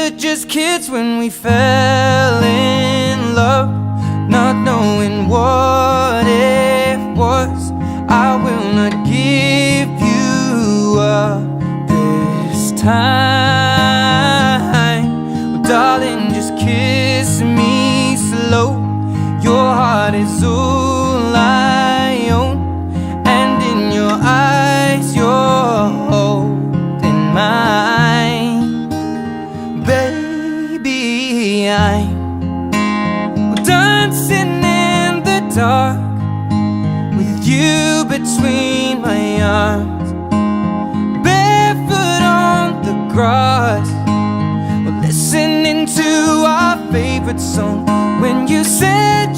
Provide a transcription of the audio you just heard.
were just kids when we fell in love, not knowing what it was. I will not give you up this time. Well, darling, just kiss me slow. Your heart is all I own, and in your eyes you're holding mine. Baby, I'm dancing in the dark with you between my arms, barefoot on the grass. We're listening to our favorite song when you said